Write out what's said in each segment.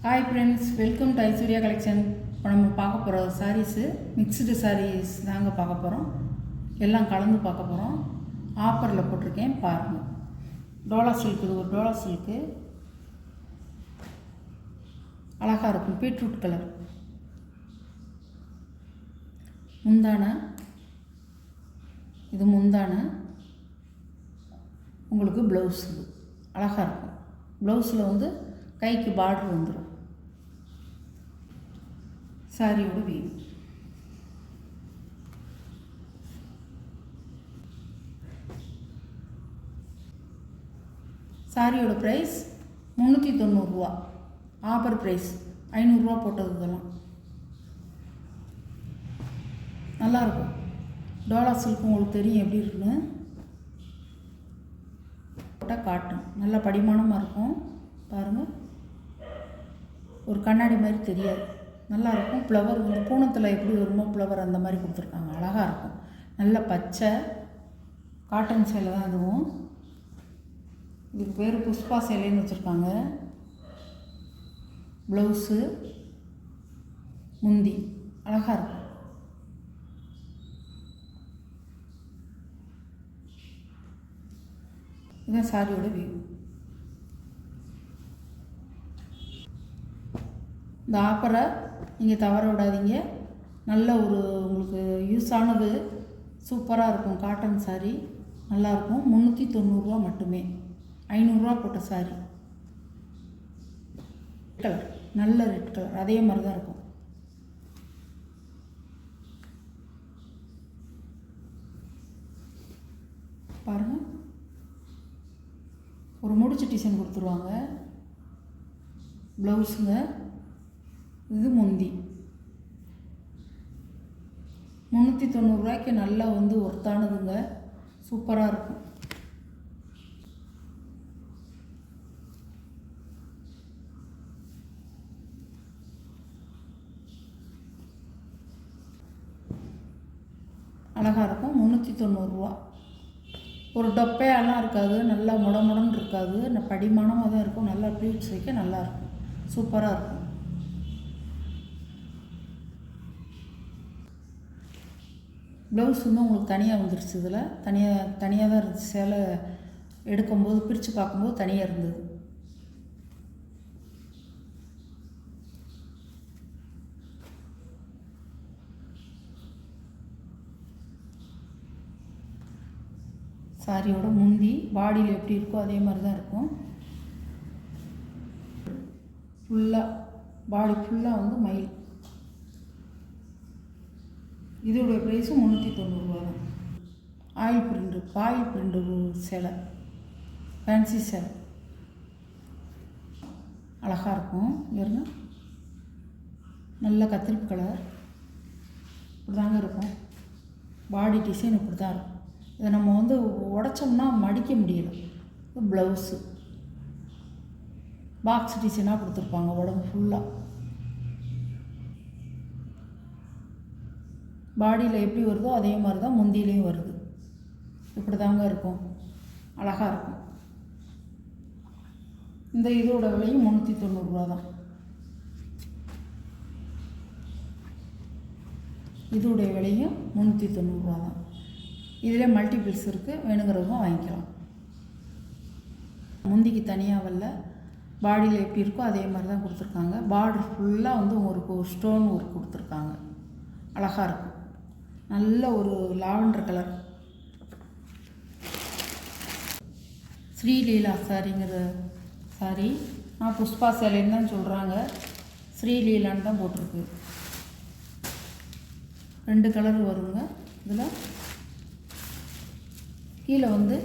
Hi friends, welcome to Aishwarya collection. இப்போ நம்ம பார்க்க போகிற சாரீஸு மிக்ஸ்டு சாரீஸ் தாங்க பார்க்க போகிறோம். எல்லாம் கலந்து பார்க்க போகிறோம். ஆஃபரில் போட்டிருக்கேன் பாருங்கள். டோலா சில்க், இது ஒரு டோலா சில்க்கு, அழகாக இருக்கும், பீட்ரூட் கலர். முந்தானை, இது முந்தானை. உங்களுக்கு ப்ளவுஸ் இது அழகாக இருக்கும். ப்ளவுஸில் வந்து கைக்கு பார்டர் வந்துடும். சாரியோட வியூ. சாரியோட ப்ரைஸ் 390 ரூபா. ஆஃபர் ப்ரைஸ் 500 ரூபா போட்டது. இதெல்லாம் நல்லாயிருக்கும். டோலா சில்க் உங்களுக்கு தெரியும் எப்படி இருக்குன்னு. போட்டால் காட்டன் நல்ல படிமானமாக இருக்கும். பாருங்கள், ஒரு கண்ணாடி மாதிரி தெரியாது, நல்லாயிருக்கும். ஃப்ளவர் வந்து பூனத்தில் எப்படி வருமோ ஃப்ளவர் அந்த மாதிரி கொடுத்துருக்காங்க, அழகாக இருக்கும். நல்ல பச்சை காட்டன் சேலை தான் இதுவும். இதுக்கு பேர் புஷ்பா சேலைன்னு வச்சுருக்காங்க. ப்ளவுஸு, முந்தி அழகாக இருக்கும். இதுதான் சாரியோட வியூ. இந்த ஆஃபரை நீங்கள் தவற விடாதீங்க. நல்ல ஒரு உங்களுக்கு யூஸ் ஆனது, சூப்பராக இருக்கும். காட்டன் சாரீ நல்லாயிருக்கும். 390 ரூபா மட்டுமே. 500 ரூபா போட்ட சாரீ. கலர் நல்ல ரெட் கலர், அதே மாதிரி தான் இருக்கும். பாருங்கள், ஒரு முடிச்சு டிசைன் கொடுத்துருவாங்க. ப்ளவுஸுங்க, இது முந்தி. 390 ரூபாய்க்கு நல்லா வந்து ஒர்த்தானதுங்க, சூப்பராக இருக்கும். அழகாக இருக்கும். 390 ரூபா. ஒரு டொப்பையெல்லாம் இருக்காது, நல்லா முடமுடன்னு இருக்காது, படிமானமாக தான் இருக்கும். நல்லா ப்ளீட்ஸ் வைக்க நல்லாயிருக்கும், சூப்பராக இருக்கும். ப்ளவுஸ் வந்து உங்களுக்கு தனியாக வந்துடுச்சு. இதில் தனியாக தான் இருந்துச்சு. சேலை எடுக்கும்போது பிரித்து பார்க்கும்போது தனியாக இருந்தது. சாரியோட முந்தி பாடியில் எப்படி இருக்கோ அதே மாதிரி தான் இருக்கும். ஃபுல்லாக பாடி ஃபுல்லாக வந்து மயில். இதோடைய ப்ரைஸும் 390 ரூபா தான். ஆயில் பிரிண்டு சேலை, ஃபேன்சி சேலை அழகாக இருக்கும். இங்கே நல்ல கத்திரிப்பு கலர் இப்படி தாங்க இருக்கும். பாடி டிசைன் இப்படி தான் இருக்கும். இதை நம்ம வந்து உடைச்சோம்னா மடிக்க முடியலை. ப்ளவுஸு பாக்ஸ் டிசைனாக கொடுத்துருப்பாங்க உடம்பு ஃபுல்லாக. பாடியில் எப்படி வருதோ அதே மாதிரி தான் முந்தியிலையும் வருது. இப்படி தாங்க இருக்கும், அழகாக இருக்கும். இந்த இதோட விலையும் 390 ரூபா தான். இதோடைய விலையும் 390 ரூபா தான். இதில் மல்டிபிள்ஸ் இருக்குது, வேணுங்கிறவங்க வாங்கிக்கலாம். முந்திக்கு தனியாக வரல, பாடியில் எப்படி இருக்கோ அதே மாதிரி தான் கொடுத்துருக்காங்க. பார்டர் ஃபுல்லாக வந்து உங்களுக்கு ஒரு ஸ்டோன் ஒர்க் கொடுத்துருக்காங்க, அழகாக இருக்கும். நல்ல ஒரு லாவெண்டர் கலர். ஸ்ரீலீலா சாரிங்கிற சாரி. நான் புஷ்பா சேலைன்னு தான் சொல்கிறாங்க, ஸ்ரீலீலான்னு தான் போட்டிருக்கு. 2 கலர் வருங்க இதில். கீழே வந்து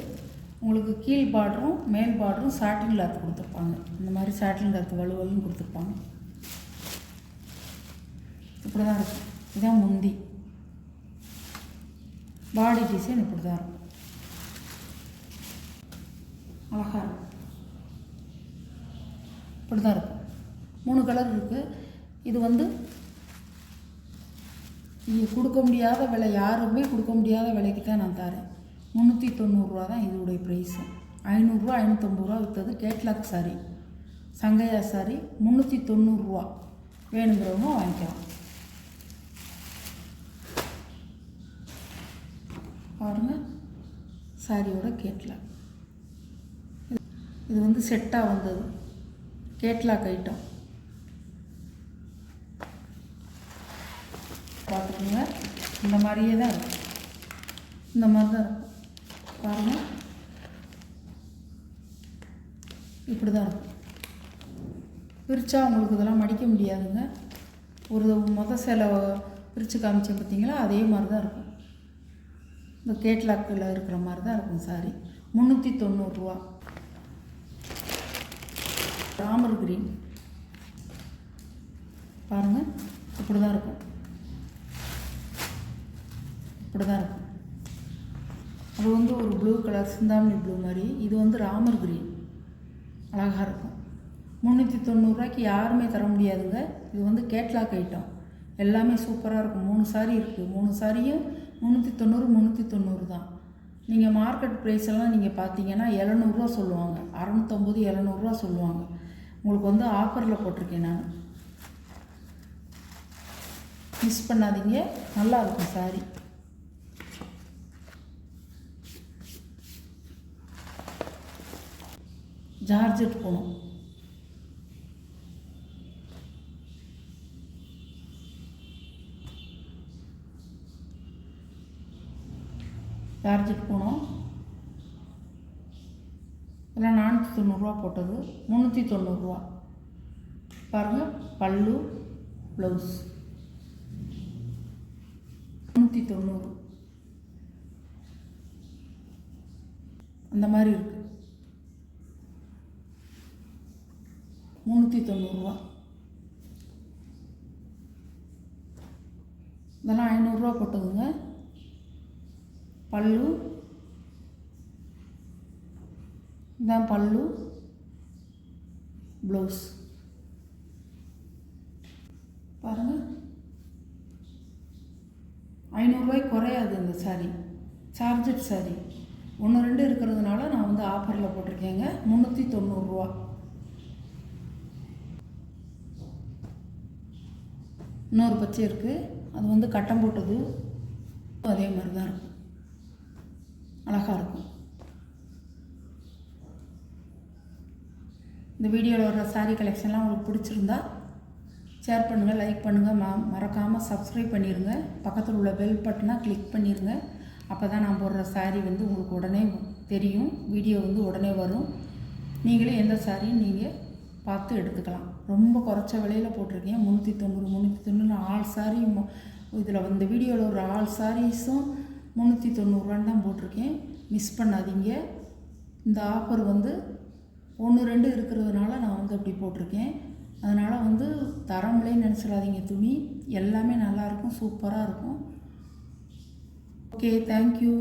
உங்களுக்கு கீழ் பார்டரும் மேல் பார்டரும் சாட்டின் கிளாத் கொடுத்துருப்பாங்க. இந்த மாதிரி சாட்டின் கிளாத் வலுவலுன்னு கொடுத்துருப்பாங்க. இப்படி தான் இருக்கும். இதுதான் முந்தி. பாடி டிசைன் இப்படி தான் இருக்கும், அழகாக இருக்கும். இப்படி தான் இருக்கும். 3 கலர் இருக்குது. இது வந்து இது கொடுக்க முடியாத விலை, யாருமே கொடுக்க முடியாத விலைக்கு தான் நான் தரேன். 390 ரூபா தான் இதோடைய ப்ரைஸு. 500 ரூபா 550 ரூபா விற்றது கேட்லாக் சாரி. சங்கையா சாரி 390 ரூபா. வேணுங்கிறவங்க வாங்கிக்கலாம். பாருங்கள், சாரியோட கேட்லாக். இது வந்து செட்டாக வந்தது கேட்லாக் ஐட்டம். பார்த்துக்கோங்க, இந்த மாதிரியே தான் இருக்கும். இந்த மாதிரி தான் இருக்கும். பாருங்கள், இப்படி தான் இருக்கும். பிரித்தா உங்களுக்கு இதெல்லாம் மடிக்க முடியாதுங்க. ஒரு சேலை பிரித்து காமிச்சேன் பார்த்தீங்களா, அதே மாதிரி தான் இருக்கும். இந்த கேட்லாக்கில் இருக்கிற மாதிரி தான் இருக்கும் சாரி. 390 ரூபா. ராமர் கிரீன் பாருங்கள், இப்படி தான் இருக்கும். இப்படி தான் இருக்கும். அது வந்து ஒரு ப்ளூ கலர், சிந்தாமணி ப்ளூ மாதிரி. இது வந்து ராமர் கிரீன், அழகாக இருக்கும். 390 ரூபாய்க்கு யாருமே தர முடியாதுங்க. இது வந்து கேட்லாக் ஐட்டம். எல்லாமே சூப்பராக இருக்கும். 3 சாரி இருக்குது. 3 சாரியும் 390 தான். நீங்கள் மார்க்கெட் ப்ரைஸ் எல்லாம் நீங்கள் பார்த்தீங்கன்னா 700 ரூபா சொல்லுவாங்க. 650, 700 ரூபா சொல்லுவாங்க. உங்களுக்கு வந்து ஆஃபரில் போட்டிருக்கேன் நான். மிஸ் பண்ணாதீங்க, நல்லா இருக்கும் சாரி. ஜார்ஜெட் போகணும். ஜார்ஜெட் போனோம். இதெல்லாம் 490 ரூபா போட்டது. 390 ரூபா. பாருங்கள், பல்லு ப்ளவுஸ் 390 அந்த மாதிரி இருக்குது. 390 ரூபா. இதெல்லாம் 500 ரூபா போட்டதுங்க. பல்லு இதான், பல்லு ப்ளவுஸ் பாருங்கள். 500 ரூபாய்க்கு குறையாது இந்த சாரி. சார்ஜெட் சாரி 1, 2 இருக்கிறதுனால நான் வந்து ஆஃபரில் போட்டிருக்கேங்க. 390 ரூபா. இன்னொரு பச்சை இருக்குது, அது வந்து கட்டம் போட்டது. அதே மாதிரி தான் இருக்கும், அழகாக இருக்கும். இந்த வீடியோவில் வர சாரீ கலெக்ஷன்லாம் உங்களுக்கு பிடிச்சிருந்தா ஷேர் பண்ணுங்கள், லைக் பண்ணுங்கள். மறக்காமல் சப்ஸ்கிரைப் பண்ணிடுங்க. பக்கத்தில் உள்ள பெல் பட்டனை கிளிக் பண்ணிடுங்க. அப்போ தான் நான் போடுற சாரீ வந்து உங்களுக்கு உடனே தெரியும். வீடியோ வந்து உடனே வரும். நீங்களே எந்த சாரியும் நீங்கள் பார்த்து எடுத்துக்கலாம். ரொம்ப குறைச்ச விலையில் போட்டிருக்கேன். 390 ஆல் சாரி. இதில் இந்த வீடியோவில் ஒரு ஆல் சாரீஸும் 390 தான் போட்டிருக்கேன். மிஸ் பண்ணாதீங்க. இந்த ஆஃபர் வந்து 1, 2 இருக்கிறதுனால நான் வந்து அப்படி போட்டிருக்கேன். அதனால் வந்து தரமில்லைன்னு நினச்சிடாதீங்க. துணி எல்லாமே நல்லாயிருக்கும், சூப்பராக இருக்கும். Okay, thank you.